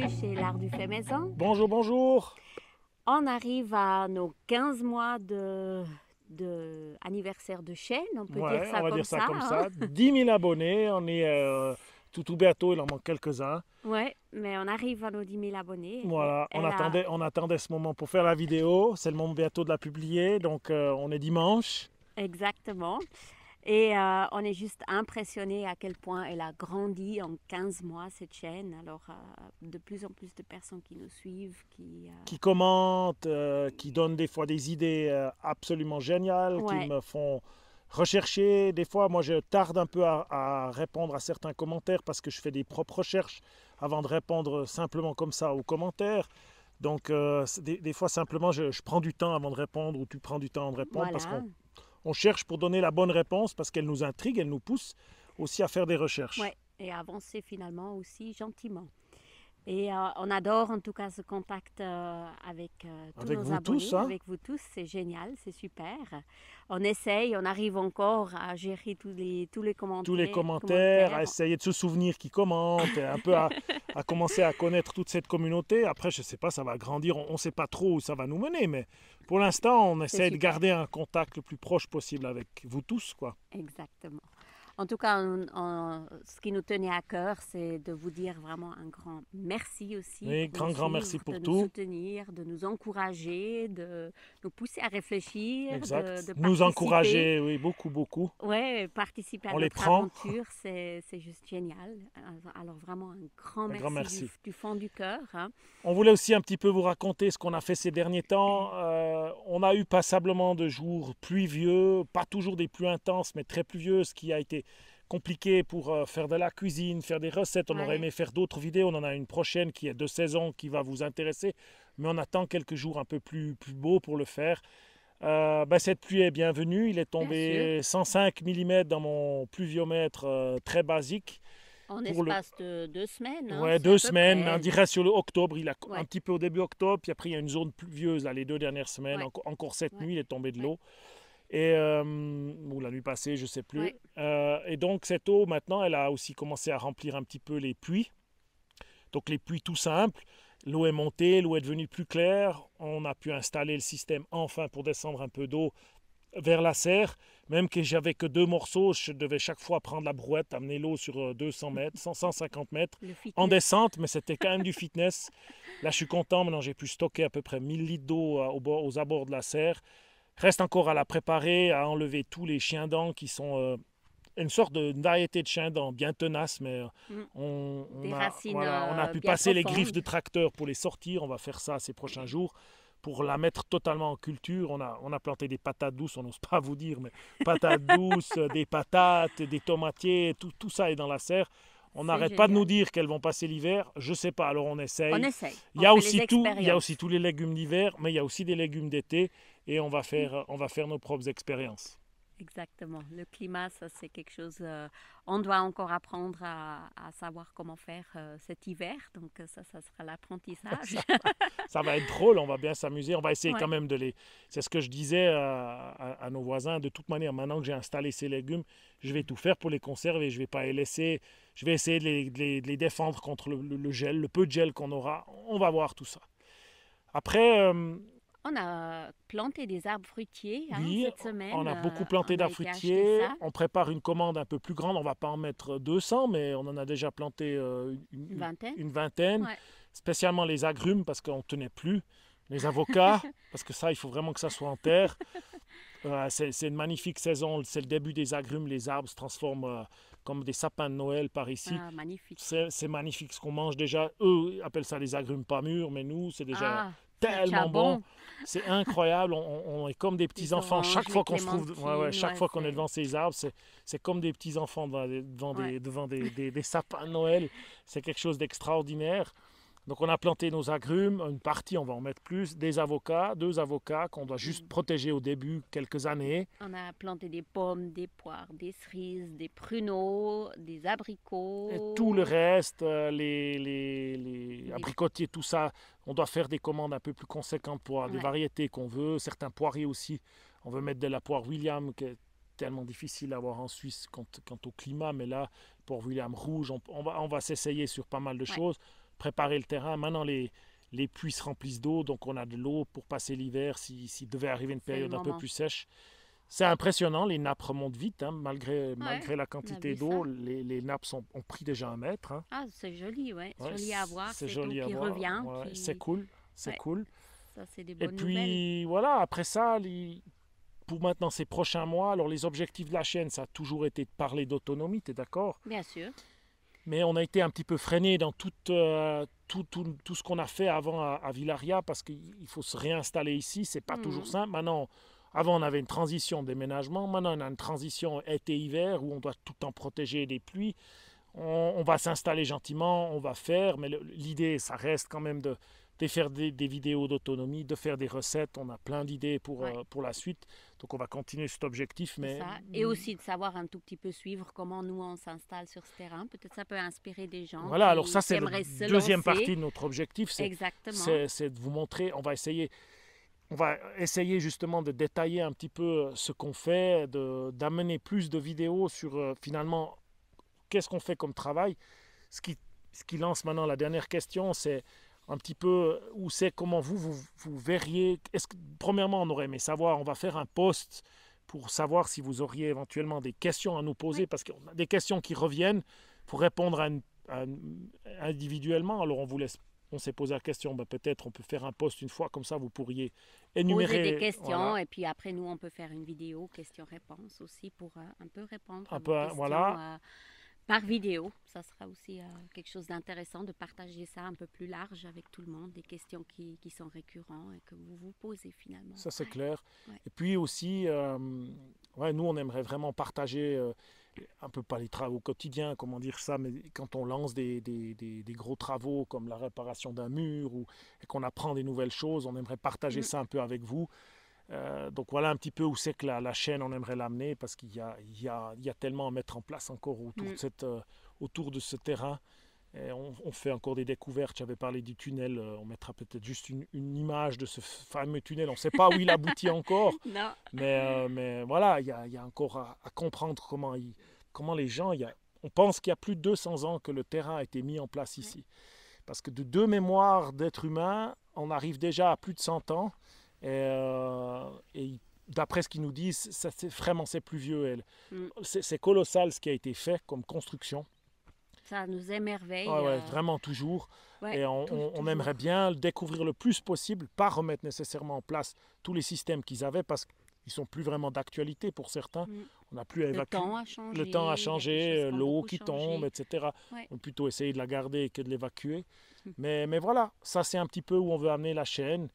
bienvenue chez l'Art du fait maison. Bonjour, bonjour. On arrive à nos 15 mois de anniversaire de chaîne, on peut dire Ouais, on ça va comme dire ça ça, comme hein? ça. 10 000 abonnés, on est tout bientôt, il en manque quelques-uns. Ouais, mais on arrive à nos 10 000 abonnés. Voilà, Elle a on attendait ce moment pour faire la vidéo. C'est le moment bientôt de la publier, donc on est dimanche. exactement. Et on est juste impressionné à quel point elle a grandi en 15 mois, cette chaîne. Alors, de plus en plus de personnes qui nous suivent, Qui commente, qui donne des fois des idées absolument géniales, qui Ouais, me font rechercher. Des fois, moi, je tarde un peu à répondre à certains commentaires parce que je fais des propres recherches avant de répondre simplement comme ça aux commentaires. Donc, des fois, simplement, je prends du temps avant de répondre ou tu prends du temps avant de répondre parce voilà. on cherche pour donner la bonne réponse parce qu'elle nous intrigue, elle nous pousse aussi à faire des recherches. Ouais, et avancer finalement aussi gentiment. Et on adore en tout cas ce contact avec tous Avec nos vous tous, abonnés, hein? avec vous tous. C'est génial, c'est super. On essaye, on arrive encore à gérer tous les Tous les commentaires, à commentaires. essayer de se souvenir qui commente, et un peu à commencer à connaître toute cette communauté. Après, je ne sais pas, ça va grandir, on ne sait pas trop où ça va nous mener, mais pour l'instant, on C'est essaie de super, garder un contact le plus proche possible avec vous tous, quoi. exactement. En tout cas, ce qui nous tenait à cœur, c'est de vous dire vraiment un grand merci aussi Et pour nous grand merci suivre, pour de nous tout. soutenir, de nous encourager, de nous pousser à réfléchir, Exact. de Nous participer. encourager, oui, beaucoup, beaucoup. Ouais, participer à On les notre prend. aventure, c'est juste génial. Alors vraiment un grand Un grand merci merci. du fond du cœur, hein. On voulait aussi un petit peu vous raconter ce qu'on a fait ces derniers temps. On a eu passablement de jours pluvieux, pas toujours des pluies intenses, mais très pluvieux, ce qui a été compliqué pour faire de la cuisine, faire des recettes. On aurait Ouais, aimé faire d'autres vidéos. On en a une prochaine qui est de saison qui va vous intéresser, mais on attend quelques jours un peu plus beaux pour le faire. Cette pluie est bienvenue. Il est bien sûr. tombé 105 mm dans mon pluviomètre très basique. En Pour le, espace de 2 semaines, hein, Ouais, c'est à deux peu semaines, on près. dirait sur le octobre, il a un Ouais, petit peu au début octobre, puis après il y a une zone pluvieuse là, les 2 dernières semaines, ouais, encore cette ouais, nuit il est tombé de ouais, l'eau, et ou la nuit passée, je sais plus. ouais. Et donc cette eau maintenant, elle a aussi commencé à remplir un petit peu les puits, donc les puits tout simples. L'eau est montée, l'eau est devenue plus claire, on a pu installer le système enfin pour descendre un peu d'eau vers la serre. Même que j'avais que deux morceaux, je devais chaque fois prendre la brouette, amener l'eau sur 200 mètres, 150 mètres Le en fitness. descente, mais c'était quand même du fitness. Là, je suis content. Maintenant, j'ai pu stocker à peu près 1000 litres d'eau aux abords de la serre. Reste encore à la préparer, à enlever tous les chiens dents qui sont une sorte de variété de chiens dents bien tenace, mais Mm. on Des a, racines voilà, on a pu bien passer les griffes profondes. de tracteur pour les sortir. On va faire ça ces prochains jours pour la mettre totalement en culture. On a planté des patates douces, on n'ose pas vous dire, mais patates douces, des patates, des tomatiers, tout ça est dans la serre. On C'est n'arrête pas de nous génial. dire qu'elles vont passer l'hiver. Je sais pas, alors on On essaye. essaye, on fait les Il y a aussi expériences. tous les légumes d'hiver, mais il y a aussi des légumes d'été et on va faire nos propres expériences. Exactement. Le climat, ça c'est quelque chose. On doit encore apprendre à savoir comment faire cet hiver. Donc ça sera l'apprentissage. Ça, ça va être drôle, on va bien s'amuser. On va essayer quand Ouais. même de les. C'est ce que je disais à nos voisins. De toute manière, maintenant que j'ai installé ces légumes, je vais tout faire pour les conserver. Je vais pas les laisser. Je vais essayer de les défendre contre le gel, le peu de gel qu'on aura. On va voir tout ça. Après, On a planté des arbres fruitiers, hein, oui, cette on semaine. a beaucoup planté On a d'arbres été acheter fruitiers. ça, On prépare une commande un peu plus grande. On va pas en mettre 200, mais on en a déjà planté une vingtaine. une vingtaine. Ouais. Spécialement les agrumes parce qu'on ne tenait plus. Les avocats, parce que ça, il faut vraiment que ça soit en terre. C'est une magnifique saison. C'est le début des agrumes. Les arbres se transforment comme des sapins de Noël par ici. Ah, magnifique. C'est magnifique ce qu'on mange déjà. Eux appellent ça les agrumes pas mûrs, mais nous, c'est déjà Ah, c'est déjà tellement bon. bon. C'est incroyable. On est comme des petits Les enfants. oranges, Chaque les fois qu'on se trouve, clémentines, chaque ouais, fois qu'on est c'est. devant ces arbres, c'est comme des petits enfants Ouais. devant des sapins de Noël. C'est quelque chose d'extraordinaire. Donc on a planté nos agrumes, une partie, on va en mettre plus, des avocats, deux avocats qu'on doit juste Mm. protéger au début quelques années. On a planté des pommes, des poires, des cerises, des pruneaux, des Et tout le abricots, reste, les des. abricotiers, tout ça, on doit faire des commandes un peu plus conséquentes pour avoir des Ouais. variétés qu'on veut. Certains poiriers aussi, on veut mettre de la poire William, qui est tellement difficile à avoir en Suisse quant au climat, mais là, poire William rouge, on va s'essayer sur pas mal de Ouais. choses. préparer le terrain. Maintenant, les puits se remplissent d'eau, donc on a de l'eau pour passer l'hiver s'il devait arriver une C'est le période un peu moment. plus sèche. C'est impressionnant, les nappes remontent vite, hein, malgré la On a quantité vu d'eau, ça. les nappes ont pris déjà 1 mètre. Hein. Ah, c'est joli, ouais. Ouais, Joli à voir, c'est cette eau joli à qui voir. revient. Ouais, Qui... c'est cool, c'est Ouais, cool. ça, c'est des Et bonnes nouvelles. puis voilà, après ça, pour maintenant ces prochains mois, alors les objectifs de la chaîne, ça a toujours été de parler d'autonomie, tu es d'accord? Bien sûr. Mais on a été un petit peu freiné dans tout ce qu'on a fait avant à Villaria parce qu'il faut se réinstaller ici, c'est pas toujours simple. Maintenant, avant on avait une transition de déménagement, maintenant on a une transition été-hiver où on doit tout le temps protéger des pluies. On va s'installer gentiment, on va faire, mais l'idée, ça reste quand même de faire des vidéos d'autonomie, de faire des recettes. On a plein d'idées pour la suite. Donc on va continuer cet objectif. Mais Ça. Et aussi de savoir un tout petit peu suivre comment nous on s'installe sur ce terrain. Peut-être ça peut inspirer des gens voilà, alors ça c'est la aimeraient se deuxième lancer. partie de notre objectif. Exactement. C'est de vous montrer, on va essayer justement de détailler un petit peu ce qu'on fait, d'amener plus de vidéos sur finalement qu'est-ce qu'on fait comme travail. Ce qui lance maintenant la dernière question, c'est un petit peu où c'est, comment vous verriez. Premièrement, on aurait aimé savoir, on va faire un post pour savoir si vous auriez éventuellement des questions à nous poser, parce qu'on a des questions qui reviennent pour répondre individuellement. Alors on s'est posé la question, peut-être on peut faire un post une fois, comme ça vous pourriez énumérer. Poser des questions, voilà. et puis après nous on peut faire une vidéo questions-réponses aussi pour un peu répondre à Un vos peu, questions. voilà. Par vidéo, ça sera aussi quelque chose d'intéressant de partager ça un peu plus large avec tout le monde, des questions qui sont récurrentes et que vous vous posez finalement. Ça c'est clair. Ouais. Et puis aussi, nous on aimerait vraiment partager un peu pas les travaux quotidiens, comment dire ça, mais quand on lance des gros travaux comme la réparation d'un mur et qu'on apprend des nouvelles choses, on aimerait partager ça un peu avec vous. Donc voilà un petit peu où c'est que la chaîne, on aimerait l'amener, parce qu'il y a tellement à mettre en place encore autour de ce terrain. Et on fait encore des découvertes. J'avais parlé du tunnel, on mettra peut-être juste une image de ce fameux tunnel. On ne sait pas où il aboutit encore, Non. mais voilà, il y a encore à comprendre comment les gens... on pense qu'il y a plus de 200 ans que le terrain a été mis en place ici. Parce que de deux mémoires d'êtres humains, on arrive déjà à plus de 100 ans. Et d'après ce qu'ils nous disent, c'est plus vieux. C'est colossal ce qui a été fait comme construction. Ça nous émerveille. Vraiment toujours. Ouais, et on aimerait bien découvrir le plus possible, pas remettre nécessairement en place tous les systèmes qu'ils avaient, parce qu'ils sont plus vraiment d'actualité pour certains. On n'a plus à évacuer. Le temps a changé, l'eau qui tombe, etc. Ouais. On peut plutôt essayer de la garder que de l'évacuer. Mais voilà, ça c'est un petit peu où on veut amener la chaîne.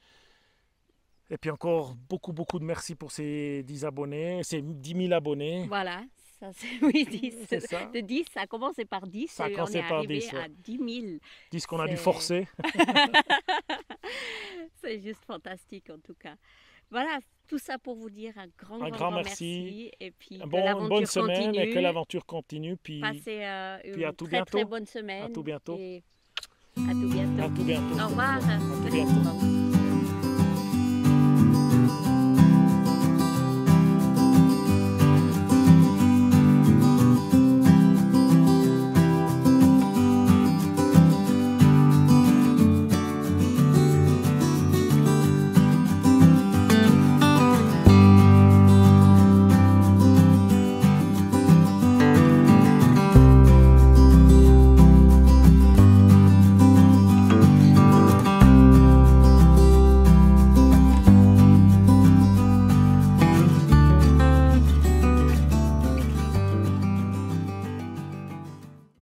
Et puis encore beaucoup de merci pour ces 10 abonnés, ces 10 000 abonnés. Voilà, ça c'est oui, 10. C'est ça. De 10, ça a commencé par 10 Ça a et on commencé est par arrivé 10, à 10 000. 10 qu'on a dû forcer. C'est juste fantastique en tout cas. Voilà, tout ça pour vous dire un grand merci. Et puis une bonne semaine continue. et que l'aventure continue. Puis, passez puis à tout très bientôt. très bonne semaine. À tout bientôt. Et à tout bientôt. À tout bientôt. Au revoir. À tout bientôt.